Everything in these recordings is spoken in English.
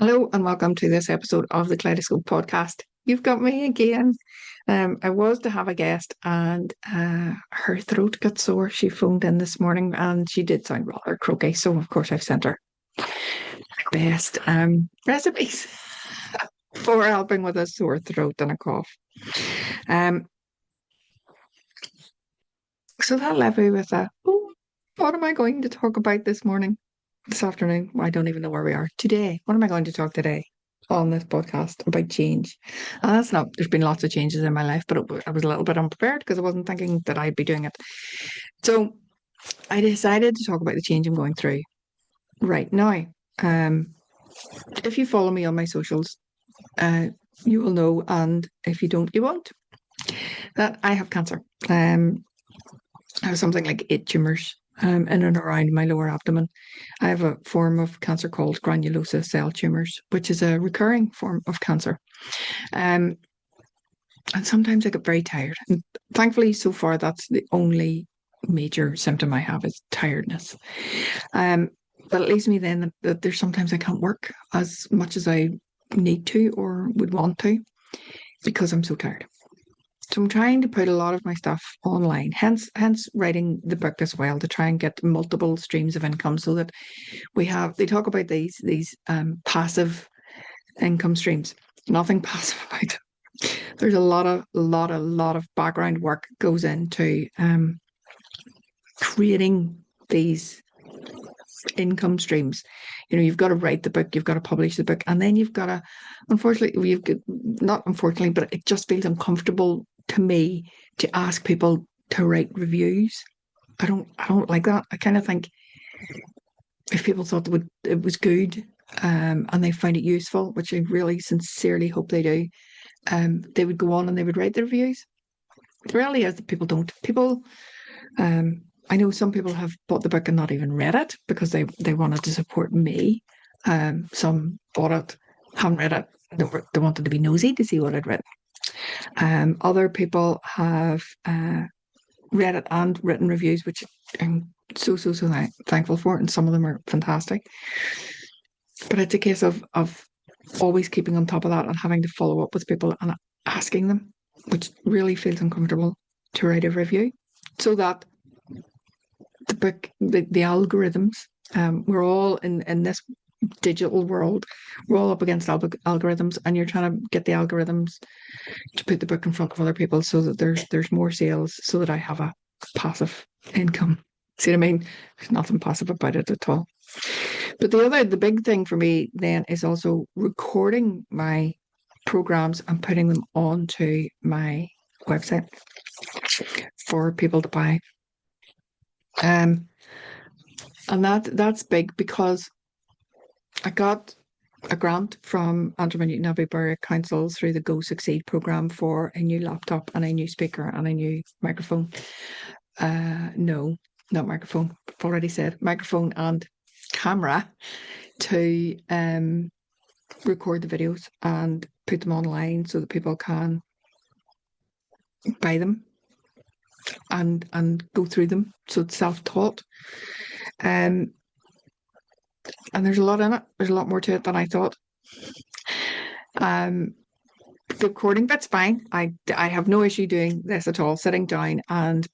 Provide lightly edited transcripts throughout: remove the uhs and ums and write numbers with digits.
Hello and welcome to this episode of the Kaleidoscope podcast. You've got me again. I was to have a guest and her throat got sore. She phoned in this morning and she did sound rather croaky. So, of course, I've sent her my best recipes for helping with a sore throat and a cough. Um, so that left me with what am I going to talk about this afternoon? I don't even know where we are. Today, what am I going to talk today on this podcast about change? And that's not, there's been lots of changes in my life, but I was a little bit unprepared because I wasn't thinking that I'd be doing it. So I decided to talk about the change I'm going through right now. If you follow me on my socials, you will know, and if you don't, you won't, that I have cancer. I have something like 8 tumours in and around my lower abdomen. I have a form of cancer called granulosa cell tumours, which is a recurring form of cancer. And sometimes I get very tired. And thankfully, so far, that's the only major symptom I have is tiredness. But it leaves me then that there's sometimes I can't work as much as I need to or would want to because I'm so tired. So I'm trying to put a lot of my stuff online, hence writing the book as well, to try and get multiple streams of income so that they talk about these passive income streams. Nothing passive about it. There's a lot of background work goes into creating these income streams. You've got to write the book, you've got to publish the book, and then you've got to, not unfortunately, but it just feels uncomfortable to me to ask people to write reviews. I don't like that. I kind of think if people thought it was good and they find it useful, which I really sincerely hope they do, they would go on and they would write the reviews. The reality is that people don't. I know some people have bought the book and not even read it because they wanted to support me. Some bought it, haven't read it. They wanted to be nosy to see what I'd written. Other people have read it and written reviews, which I'm so thankful for, and some of them are fantastic. But it's a case of always keeping on top of that and having to follow up with people and asking them, which really feels uncomfortable to write a review, so that the book, the algorithms, we're all in this digital world, we're all up against algorithms, and you're trying to get the algorithms to put the book in front of other people so that there's more sales, so that I have a passive income. See what I mean? There's nothing passive about it at all. But the big thing for me then is also recording my programs and putting them onto my website for people to buy. And that's big because I got a grant from Andrew Newton Abbey Borough Council through the Go Succeed programme for a new laptop and a new speaker and a new microphone. No, not microphone. I've already said microphone and camera to record the videos and put them online so that people can buy them and go through them. So it's self-taught. And there's a lot in it. There's a lot more to it than I thought. The recording bit's fine. I have no issue doing this at all, sitting down and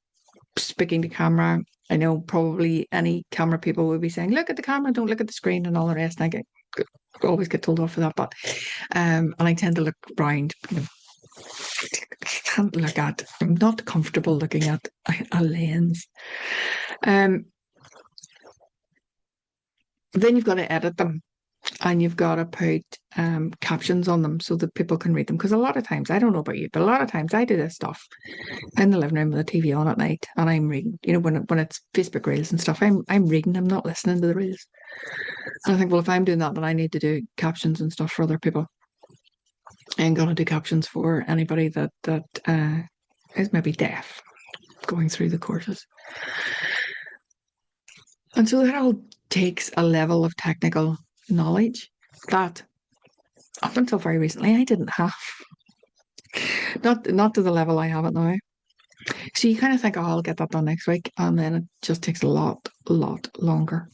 speaking to camera. I know probably any camera people will be saying, look at the camera, don't look at the screen and all the rest. And I always get told off for that. But and I tend to look round. I'm not comfortable looking at a lens. Then you've got to edit them and you've got to put captions on them so that people can read them. Because a lot of times, I don't know about you, but a lot of times I do this stuff in the living room with the TV on at night and I'm reading, when it's Facebook Reels and stuff, I'm reading, I'm not listening to the Reels. And I think, well, if I'm doing that, then I need to do captions and stuff for other people. I ain't going to do captions for anybody that is maybe deaf going through the courses. And so that all takes a level of technical knowledge that up until very recently I didn't have. Not to the level I have it now. So you kind of think, oh, I'll get that done next week, and then it just takes a lot longer.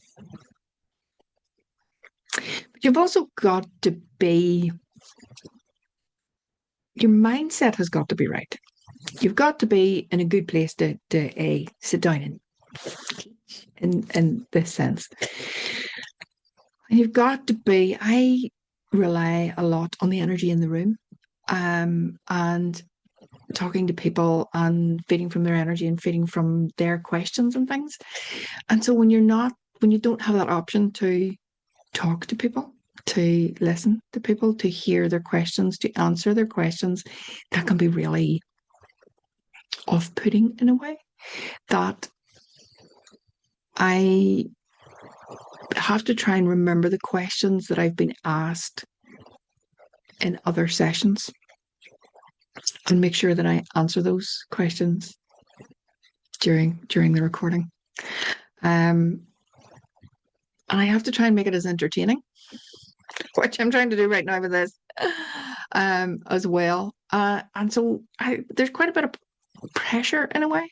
But You've also got to be, your mindset has got to be right. You've got to be in a good place to sit down and in this sense. And you've got to be, I rely a lot on the energy in the room, and talking to people and feeding from their energy and feeding from their questions and things. And so when you don't have that option to talk to people, to listen to people, to hear their questions, to answer their questions, that can be really off putting in a way that I have to try and remember the questions that I've been asked in other sessions and make sure that I answer those questions during the recording. And I have to try and make it as entertaining, which I'm trying to do right now with this, as well. And so there's quite a bit of pressure in a way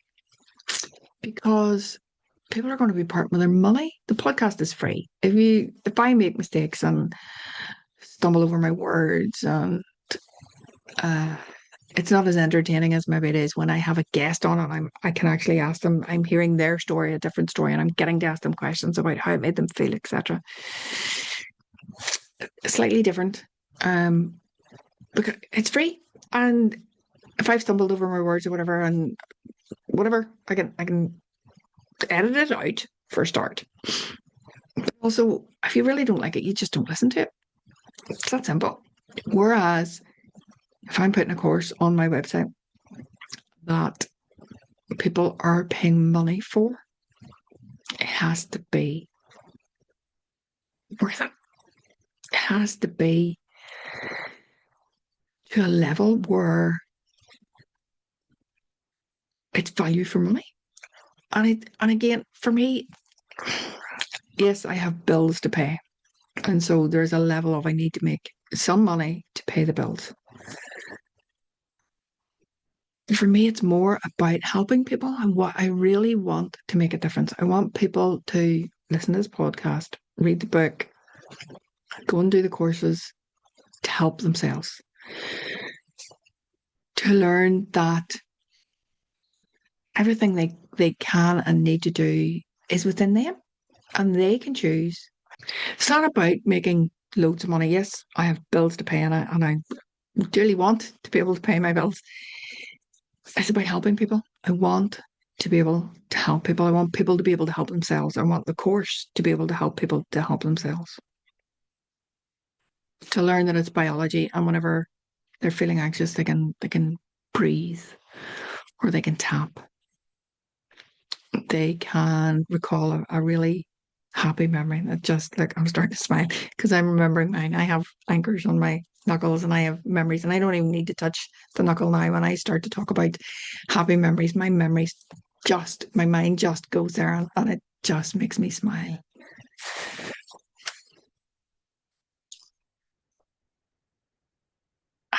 because people are going to be part with their money. The podcast is free. If I make mistakes and stumble over my words and it's not as entertaining as maybe it is when I have a guest on and I can actually ask them. I'm hearing their story, a different story, and I'm getting to ask them questions about how it made them feel, etc. Slightly different, because it's free, and if I've stumbled over my words or whatever, I can edit it out for a start. But also, if you really don't like it, you just don't listen to it. It's that simple. Whereas if I'm putting a course on my website that people are paying money for, it has to be worth it. It has to be to a level where it's value for money. And again, for me, yes, I have bills to pay. And so there's a level of I need to make some money to pay the bills. For me, it's more about helping people and what I really want to make a difference. I want people to listen to this podcast, read the book, go and do the courses to help themselves, to learn that everything they can and need to do is within them and they can choose. It's not about making loads of money. Yes, I have bills to pay and I dearly want to be able to pay my bills. It's about helping people. I want to be able to help people. I want people to be able to help themselves. I want the course to be able to help people to help themselves. To learn that it's biology and whenever they're feeling anxious, they can breathe or they can tap. They can recall a really happy memory that just like I'm starting to smile because I'm remembering mine. I have anchors on my knuckles and I have memories and I don't even need to touch the knuckle now. When I start to talk about happy memories, my mind just goes there and it just makes me smile.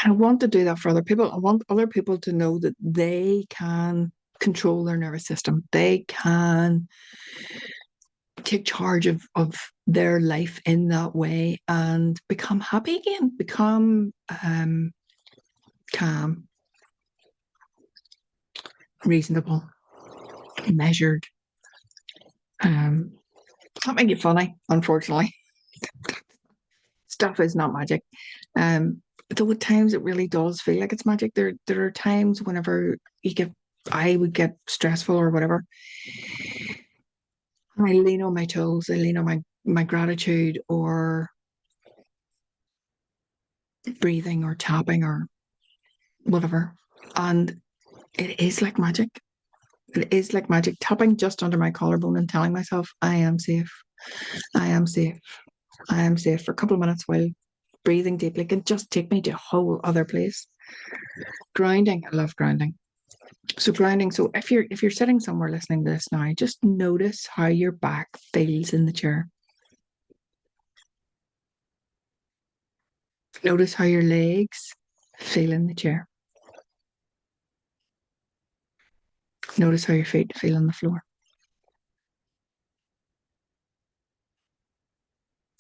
I want to do that for other people. I want other people to know that they can control their nervous system. They can take charge of their life in that way and become happy again, become calm, reasonable, measured. Um, can't make it funny, unfortunately. Stuff is not magic. Um, though at times it really does feel like it's magic. There are times whenever I would get stressful or whatever. And I lean on my toes, I lean on my gratitude or breathing or tapping or whatever. And it is like magic. It is like magic. Tapping just under my collarbone and telling myself, I am safe. I am safe. I am safe for a couple of minutes while breathing deeply can just take me to a whole other place. Grounding. I love grounding. So grounding. So if you're sitting somewhere listening to this now, just notice how your back feels in the chair. Notice how your legs feel in the chair. Notice how your feet feel on the floor.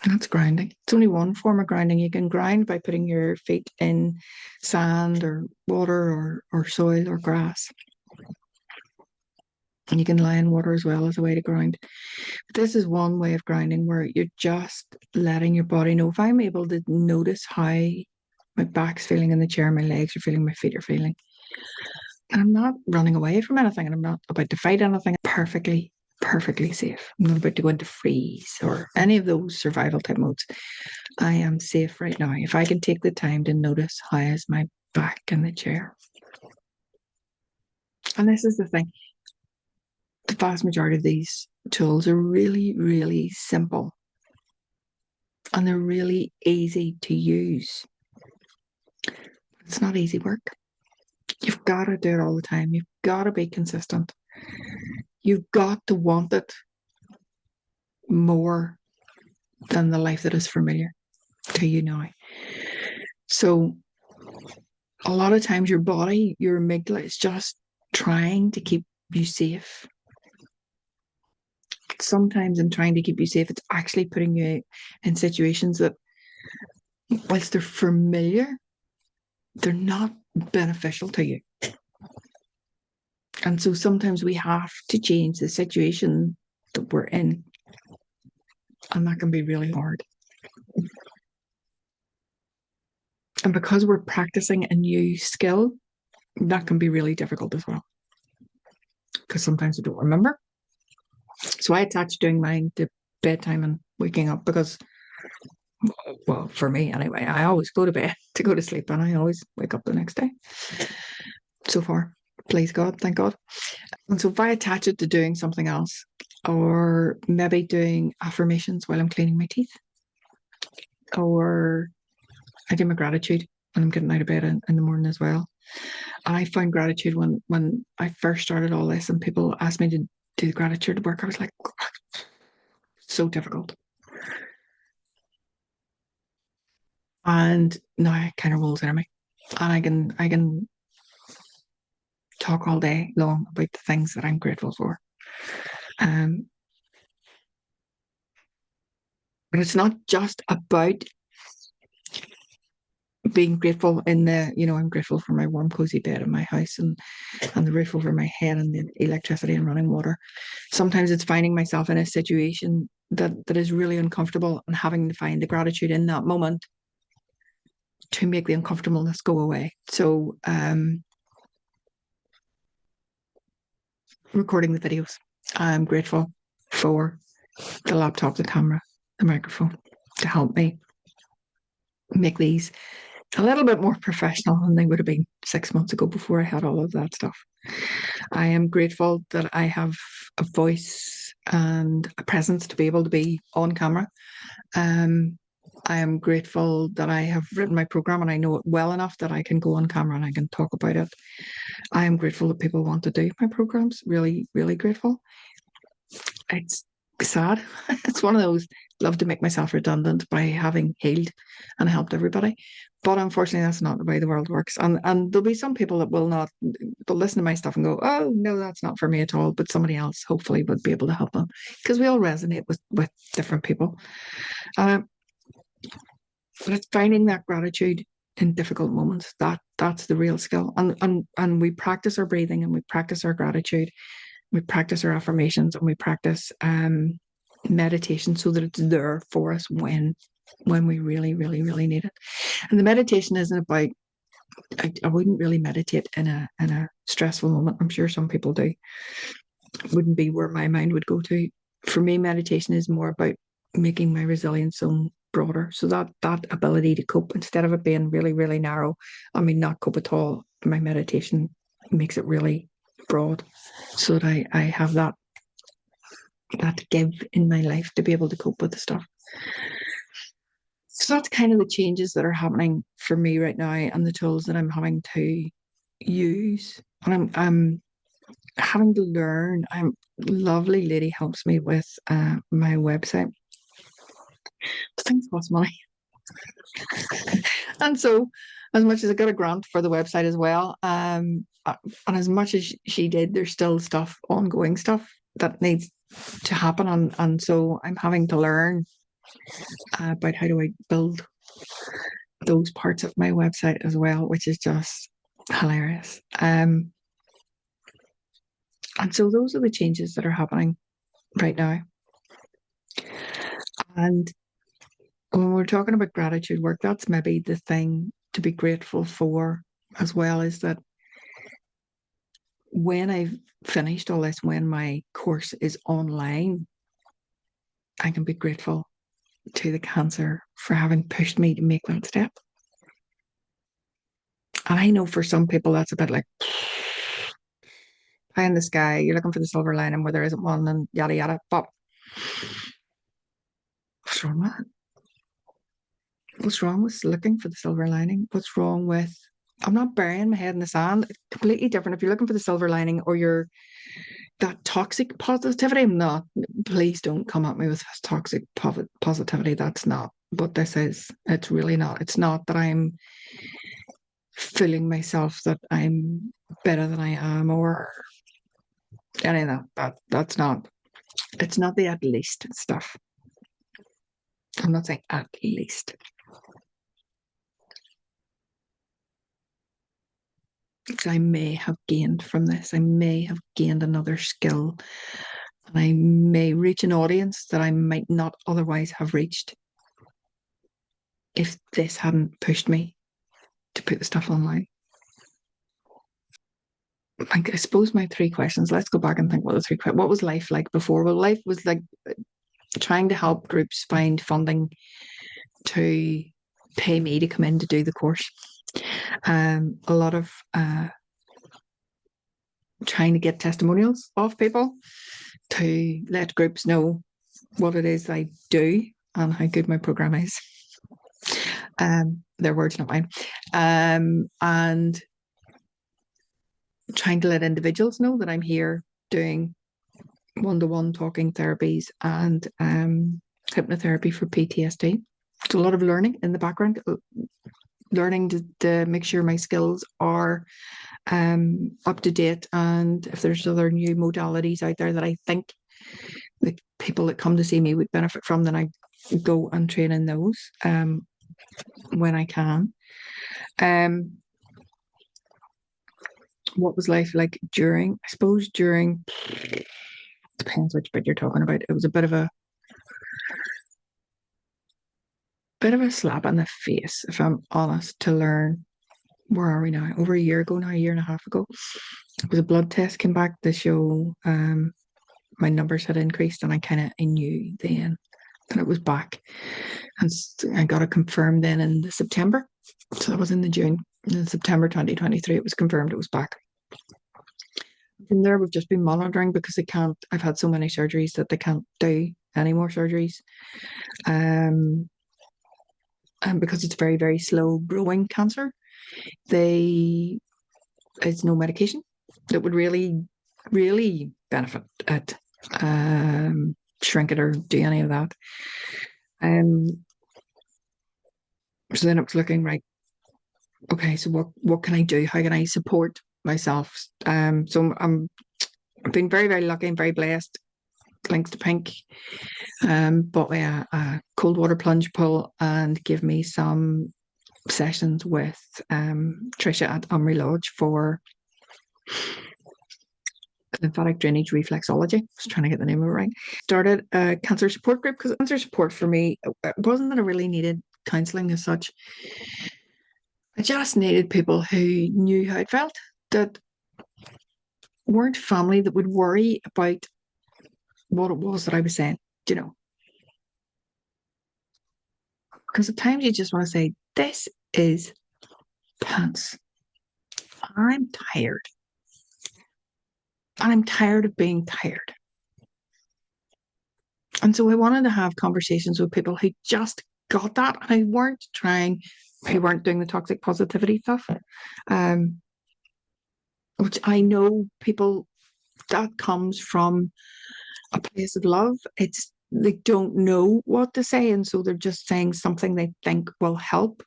That's grinding. It's only one form of grinding. You can grind by putting your feet in sand or water or soil or grass. And you can lie in water as well as a way to grind. But this is one way of grinding where you're just letting your body know. If I'm able to notice how my back's feeling in the chair, my legs are feeling, my feet are feeling, and I'm not running away from anything and I'm not about to fight anything, perfectly, perfectly safe. I'm not about to go into freeze or any of those survival type modes. I am safe right now. If I can take the time to notice how is my back in the chair. And this is the thing. The vast majority of these tools are really, really simple and they're really easy to use. It's not easy work. You've got to do it all the time. You've got to be consistent. You've got to want it more than the life that is familiar to you now. So a lot of times your body, your amygdala is just trying to keep you safe. Sometimes in trying to keep you safe, it's actually putting you in situations that, whilst they're familiar, they're not beneficial to you. And so sometimes we have to change the situation that we're in. And that can be really hard. And because we're practicing a new skill, that can be really difficult as well. Because sometimes we don't remember. So I attach doing mine to bedtime and waking up because, well, for me anyway, I always go to bed to go to sleep and I always wake up the next day. So far, please God, thank God. And so if I attach it to doing something else, or maybe doing affirmations while I'm cleaning my teeth, or I do my gratitude when I'm getting out of bed in the morning as well. And I found gratitude when I first started all this and people asked me to do the gratitude work. I was like, so difficult. And now it kind of rolls out of me. And I can talk all day long about the things that I'm grateful for. Um, but it's not just about being grateful in the, I'm grateful for my warm, cozy bed in my house and the roof over my head and the electricity and running water. Sometimes it's finding myself in a situation that is really uncomfortable and having to find the gratitude in that moment to make the uncomfortableness go away. So recording the videos. I'm grateful for the laptop, the camera, the microphone to help me make these a little bit more professional than they would have been 6 months ago before I had all of that stuff. I am grateful that I have a voice and a presence to be able to be on camera. I am grateful that I have written my program and I know it well enough that I can go on camera and I can talk about it. I am grateful that people want to do my programs. Really, really grateful. It's sad. It's one of those, love to make myself redundant by having healed and helped everybody. But unfortunately, that's not the way the world works. And there'll be some people that will not, they'll listen to my stuff and go, oh, no, that's not for me at all. But somebody else hopefully would be able to help them because we all resonate with different people. But it's finding that gratitude in difficult moments. That's the real skill. And we practice our breathing and we practice our gratitude. We practice our affirmations and we practice meditation so that it's there for us when we really, really, really need it. And the meditation isn't about, I wouldn't really meditate in a stressful moment. I'm sure some people do. It wouldn't be where my mind would go to. For me, meditation is more about making my resilience zone broader. So that ability to cope, instead of it being really, really narrow, not cope at all, my meditation makes it really broad so that I have that give in my life to be able to cope with the stuff. So that's kind of the changes that are happening for me right now and the tools that I'm having to use. And I'm having to learn. Lovely lady helps me with my website. Things cost money. And so as much as I got a grant for the website as well, and as much as she did, there's still ongoing stuff that needs to happen. And so I'm having to learn about how do I build those parts of my website as well, which is just hilarious. And so those are the changes that are happening right now. And when we're talking about gratitude work, that's maybe the thing to be grateful for as well, is that when I've finished all this, when my course is online, I can be grateful to the cancer for having pushed me to make that step. And I know for some people that's a bit like pie in the sky, you're looking for the silver lining where there isn't one, and yada yada. But what's wrong with it? What's wrong with looking for the silver lining? What's wrong with, I'm not burying my head in the sand. It's completely different. If you're looking for the silver lining or you're that toxic positivity, I'm not. Please don't come at me with toxic positivity. That's not what this is. It's really not. It's not that I'm fooling myself that I'm better than I am or any of that. That's not. It's not the at least stuff. I'm not saying at least. Because I may have gained from this. I may have gained another skill. And I may reach an audience that I might not otherwise have reached if this hadn't pushed me to put the stuff online. I suppose my three questions, let's go back and think what the three questions. What was life like before? Well, life was like trying to help groups find funding to pay me to come in to do the course. A lot of trying to get testimonials off people to let groups know what it is I do and how good my program is. Their words, not mine. And trying to let individuals know that I'm here doing one-to-one talking therapies and hypnotherapy for PTSD. So a lot of learning in the background, learning to make sure my skills are up to date, and if there's other new modalities out there that I think the people that come to see me would benefit from, then I go and train in those when I can. What was life like during? I suppose during, depends which bit you're talking about. It was a bit of a slap in the face, if I'm honest, to learn where are we now? Over a year ago now, a year and a half ago. It was a blood test came back to show my numbers had increased, and I knew then that it was back. And I got it confirmed then in the September. So that was in the June. In September 2023, it was confirmed it was back. From there, we've just been monitoring because they can't, I've had so many surgeries that they can't do any more surgeries. And because it's very, very slow growing cancer, it's no medication that would really, really benefit it, shrink it or do any of that. So then it was looking right. Okay, so what can I do? How can I support myself? So I've been very, very lucky and very blessed. Links to Pink bought me a cold water plunge pool and give me some sessions with Trisha at Umry Lodge for lymphatic drainage reflexology. I was trying to get the name of it right. Started a cancer support group because cancer support for me, it wasn't that I really needed counselling as such. I just needed people who knew how it felt, that weren't family that would worry about what it was that I was saying, you know. Because at times you just want to say, this is pants. I'm tired. And I'm tired of being tired. And so I wanted to have conversations with people who just got that and who weren't doing the toxic positivity stuff. Which I know people, that comes from a place of love. They don't know what to say, and so they're just saying something they think will help.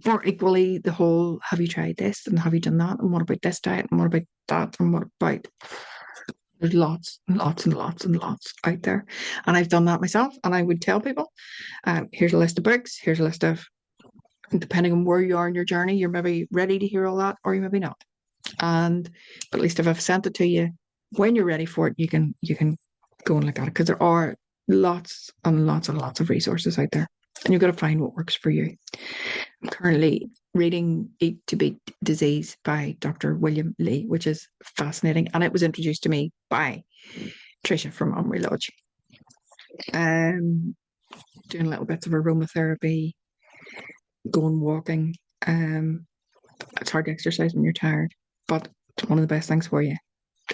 Or equally, the whole, have you tried this and have you done that? And what about this diet? And what about that? And what about There's lots and lots and lots and lots out there. And I've done that myself. And I would tell people, here's a list of books, here's a list of, depending on where you are in your journey, you're maybe ready to hear all that, or you maybe not. And but at least if I've sent it to you when you're ready for it, you can go and look at it, because there are lots and lots and lots of resources out there. And you've got to find what works for you. I'm currently reading Eat to Beat Disease by Dr. William Lee, which is fascinating. And it was introduced to me by Tricia from Omri Lodge. Doing little bits of aromatherapy, going walking. It's hard to exercise when you're tired, but it's one of the best things for you.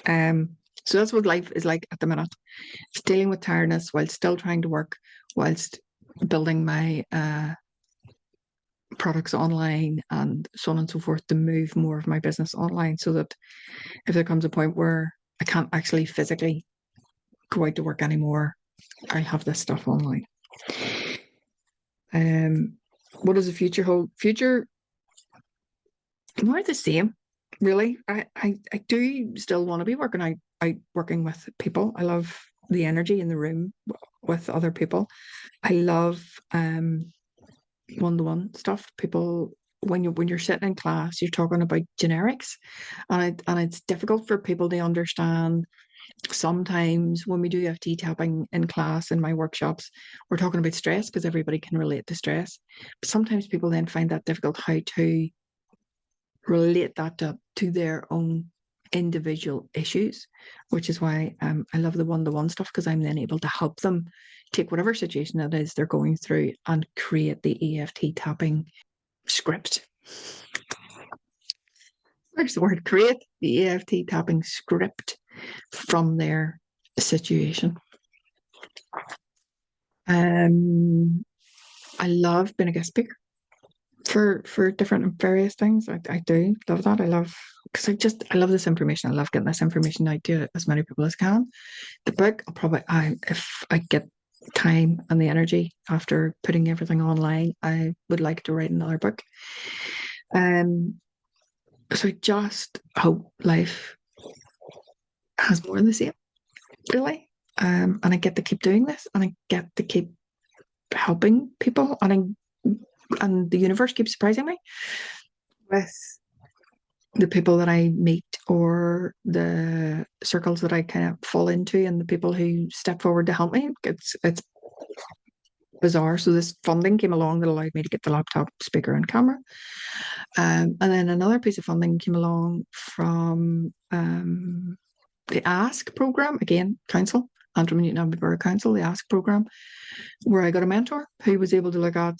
So that's what life is like at the minute. It's dealing with tiredness while still trying to work, whilst building my products online and so on and so forth, to move more of my business online, so that if there comes a point where I can't actually physically go out to work anymore, I have this stuff online. What does the future hold? Future, more the same, really. I do still want to be out working with people. I love the energy in the room with other people. I love one-to-one stuff. People, when you're sitting in class, you're talking about generics, and it's difficult for people to understand. Sometimes when we do FT tapping in class in my workshops, we're talking about stress because everybody can relate to stress. But sometimes people then find that difficult, how to relate that to their own individual issues, which is why I love the one-to-one stuff, because I'm then able to help them take whatever situation it is they're going through and create the EFT tapping script. There's the word, create the EFT tapping script from their situation. I love being a guest speaker for different and various things. I do love that. I love, because I love this information. I love getting this information out to as many people as can. The book, if I get time and the energy after putting everything online, I would like to write another book. So I just hope life has more of the same, really. And I get to keep doing this, and I get to keep helping people, and the universe keeps surprising me with the people that I meet, or the circles that I kind of fall into, and the people who step forward to help me. It's bizarre. So this funding came along that allowed me to get the laptop, speaker, and camera. And then another piece of funding came along from the ASK program, again, council, Antrim and Newton Abbey Borough Council, the ASK program, where I got a mentor who was able to look at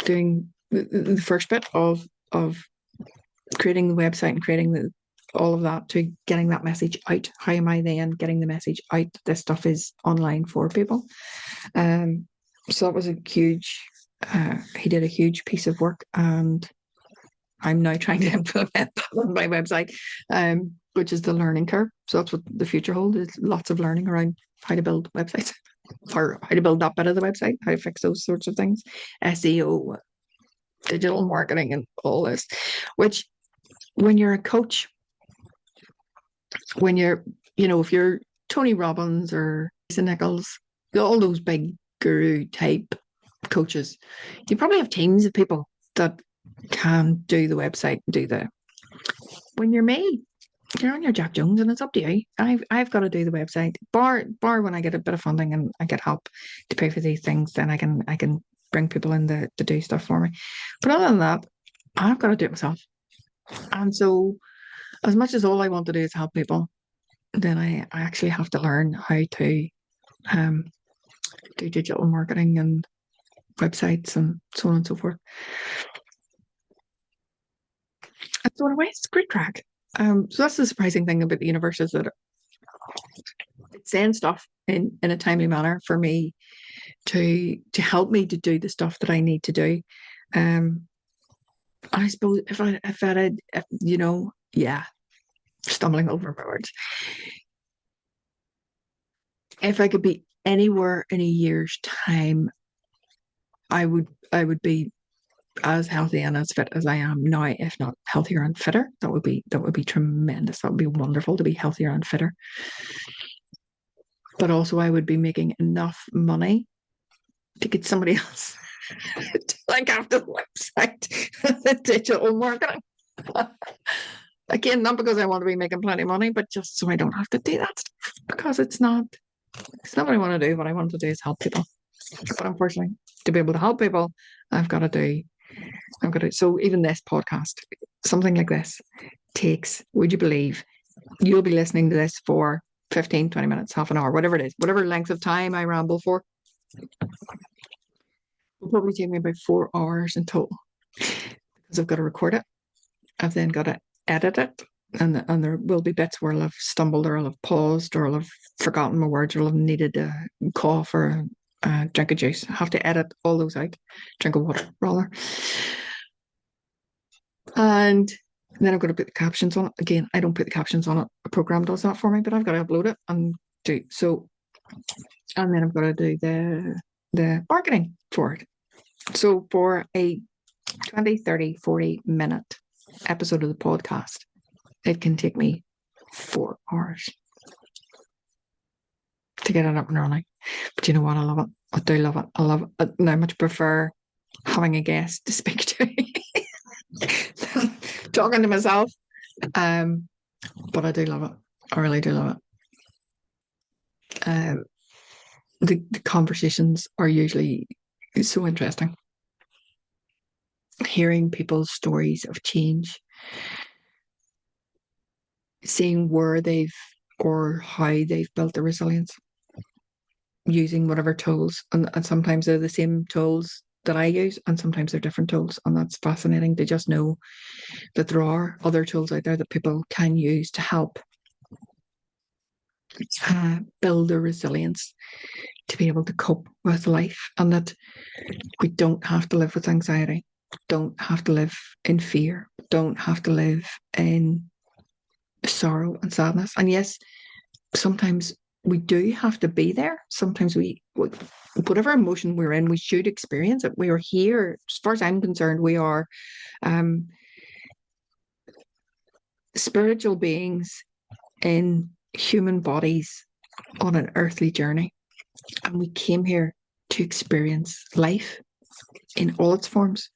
doing the first bit of creating the website and creating all of that, to getting that message out. How am I then getting the message out that this stuff is online for people? So that was a huge, he did a huge piece of work, and I'm now trying to implement that on my website, which is the learning curve. So that's what the future holds, is lots of learning around how to build websites, or how to build that bit of the website, how to fix those sorts of things, SEO, digital marketing, and all this, which when you're a coach, when you're, if you're Tony Robbins or Lisa Nichols, all those big guru type coaches, you probably have teams of people that can do the website, when you're me, you're on your Jack Jones, and it's up to you. I've got to do the website, bar when I get a bit of funding and I get help to pay for these things, then I can bring people in to do stuff for me. But other than that, I've got to do it myself. And so, as much as all I want to do is help people, then I actually have to learn how to do digital marketing and websites and so on and so forth. And so in a way, it's great crack. So that's the surprising thing about the universe, is that it's saying stuff in a timely manner for me to help me to do the stuff that I need to do. I suppose stumbling over my words. If I could be anywhere in a year's time, I would be as healthy and as fit as I am now, if not healthier and fitter. That would be tremendous. That would be wonderful to be healthier and fitter. But also I would be making enough money to get somebody else to like after the website, the digital marketing. Again, not because I want to be making plenty of money, but just so I don't have to do that stuff because it's not what I want to do. What I want to do is help people. But unfortunately, to be able to help people, I've got to do so even this podcast, something like this takes, would you believe, you'll be listening to this for 15, 20 minutes, half an hour, whatever it is, whatever length of time I ramble for. It'll probably take me about 4 hours in total because I've got to record it. I've then got to edit it. And there will be bits where I'll have stumbled or I'll have paused or I'll have forgotten my words or I'll have needed a cough or a drink of juice. I have to edit all those out. Drink of water, rather. And then I've got to put the captions on it. Again, I don't put the captions on it. A program does that for me, but I've got to upload it and do so. And then I've got to do the marketing for it. So for a 20, 30, 40-minute episode of the podcast, it can take me 4 hours to get it up and running. But you know what? I love it. I do love it. I love it. I much prefer having a guest to speak to than talking to myself. But I do love it. I really do love it. The conversations are usually so interesting. Hearing people's stories of change, seeing where they've or how they've built their resilience using whatever tools. And sometimes they're the same tools that I use, and sometimes they're different tools. And that's fascinating to just know that there are other tools out there that people can use to help build their resilience to be able to cope with life, and that we don't have to live with anxiety, don't have to live in fear, don't have to live in sorrow and sadness. And yes, sometimes we do have to be there. Sometimes whatever emotion we're in, we should experience it. We are here, as far as I'm concerned, we are spiritual beings in human bodies on an earthly journey. And we came here to experience life in all its forms.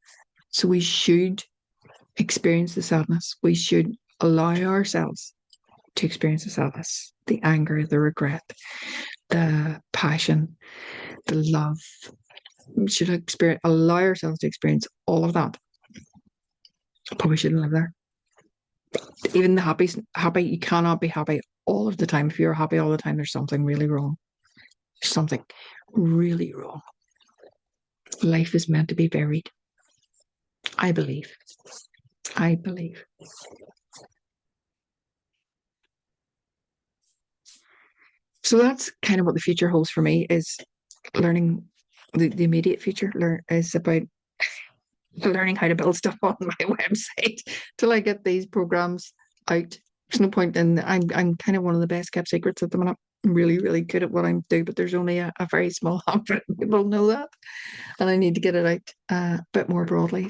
So we should experience the sadness. We should allow ourselves to experience the sadness, the anger, the regret, the passion, the love. We should allow ourselves to experience all of that. But we shouldn't live there. Even the happy, you cannot be happy all of the time. If you're happy all the time, there's something really wrong. There's something really wrong. Life is meant to be varied. I believe. So that's kind of what the future holds for me, is learning. The immediate future is about learning how to build stuff on my website till I get these programs out. There's no point in, I'm kind of one of the best kept secrets at the minute. I'm really, really good at what I do, but there's only a very small handful of people know that. And I need to get it out a bit more broadly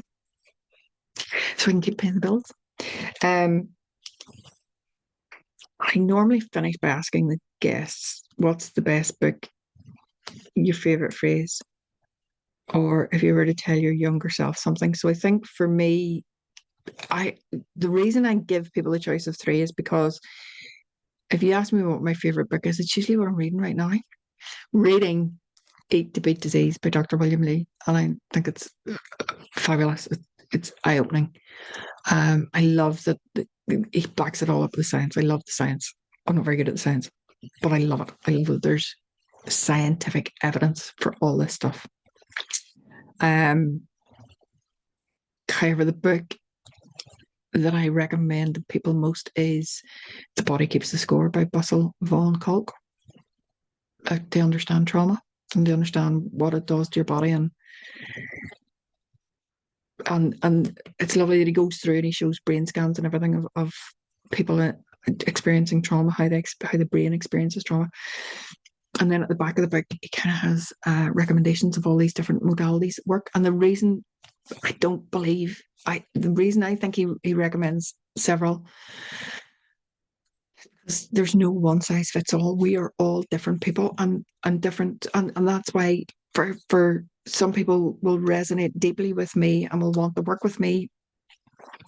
so I can keep paying the bills. I normally finish by asking the guests, what's the best book, your favorite phrase, or if you were to tell your younger self something. So I think for me, the reason I give people a choice of three is because if you ask me what my favorite book is, it's usually what I'm reading right now. Reading Eat to Beat Disease by Dr. William Li, and I think it's fabulous. It's eye-opening. I love that he backs it all up with science. I love the science. I'm not very good at the science, but I love it. I love that there's scientific evidence for all this stuff. However, the book that I recommend to people most is The Body Keeps the Score by Bessel van Kolk. To understand trauma and to understand what it does to your body, and it's lovely that he goes through and he shows brain scans and everything of people experiencing trauma, how the brain experiences trauma. And then at the back of the book, he kind of has recommendations of all these different modalities that work. And the reason I don't believe the reason I think he recommends several is there's no one size fits all. We are all different people and different and that's why for some people will resonate deeply with me and will want to work with me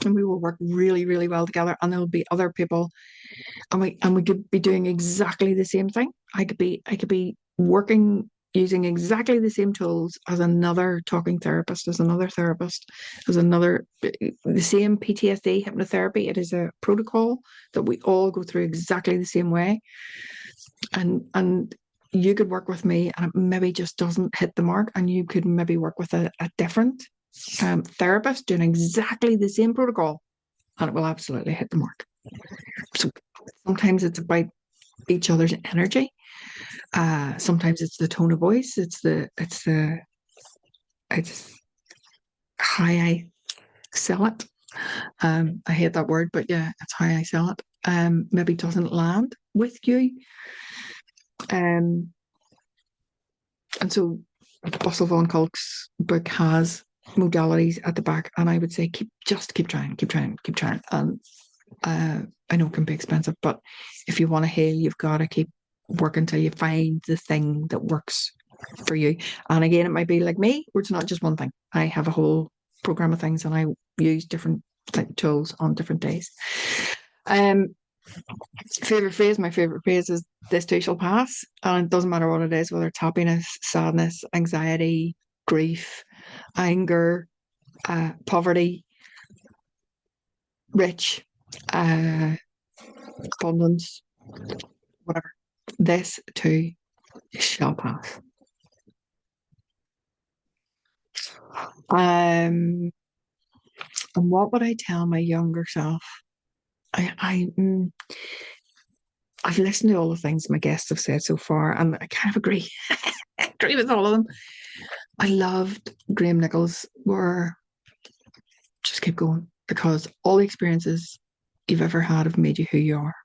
and we will work really, really well together. And there'll be other people and we could be doing exactly the same thing. I could be working using exactly the same tools as another talking therapist, as another therapist, as another the same PTSD hypnotherapy. It is a protocol that we all go through exactly the same way. And you could work with me and it maybe just doesn't hit the mark, and you could maybe work with a different therapist doing exactly the same protocol and it will absolutely hit the mark. So sometimes it's about each other's energy. Sometimes it's the tone of voice. It's how I sell it. I hate that word, but yeah, it's how I sell it. Maybe doesn't land with you. Um, and so Russell Von Kolk's book has modalities at the back, and I would say keep trying, keep trying, keep trying. And I know it can be expensive, but if you want to heal, you've got to keep working until you find the thing that works for you. And again, it might be like me, where it's not just one thing. I have a whole program of things, and I use different tools on different days. Um, favorite phrase, my favorite phrase is "This too shall pass," and it doesn't matter what it is, whether it's happiness, sadness, anxiety, grief, anger, poverty, rich, abundance, whatever. This too shall pass. Um, and what would I tell my younger self? I've listened to all the things my guests have said so far, and I kind of agree. I agree with all of them. I loved Graham Nichols. Were just keep going because all the experiences you've ever had have made you who you are.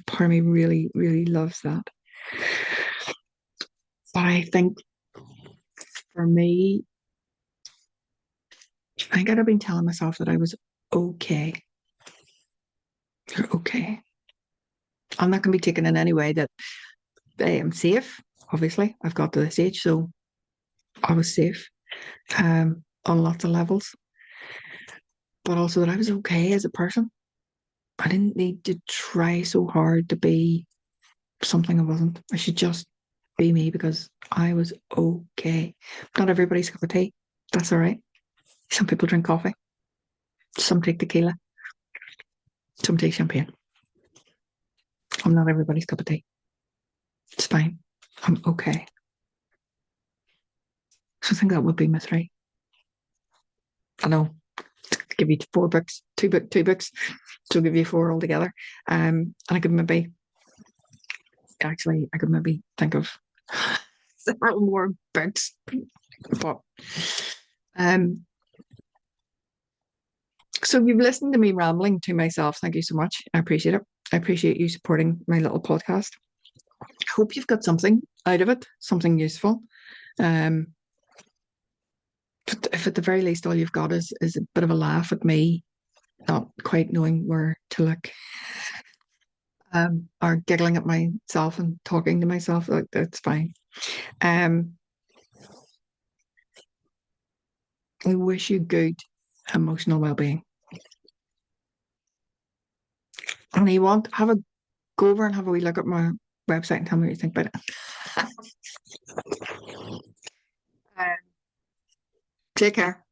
Part of me really, really loves that. But I think for me, I think I've been telling myself that I was okay. You're okay. I'm not going to be taken in any way that I am safe. Obviously, I've got to this age, so I was safe on lots of levels. But also that I was okay as a person. I didn't need to try so hard to be something I wasn't. I should just be me because I was okay. Not everybody's cup of tea. That's all right. Some people drink coffee. Some take tequila. Some take champagne. I'm not everybody's cup of tea. It's fine. I'm okay. So I think that would be my three. I know. Give you 4 books, two books. So I'll give you 4 altogether. And I could maybe think of several more books. But um so you've listened to me rambling to myself. Thank you so much. I appreciate it. I appreciate you supporting my little podcast. Hope you've got something out of it, something useful. Um, if at the very least all you've got is a bit of a laugh at me, not quite knowing where to look, or giggling at myself and talking to myself, like that's fine. I wish you good emotional well-being. And you want have a go over and have a wee look at my website and tell me what you think about it. Take care.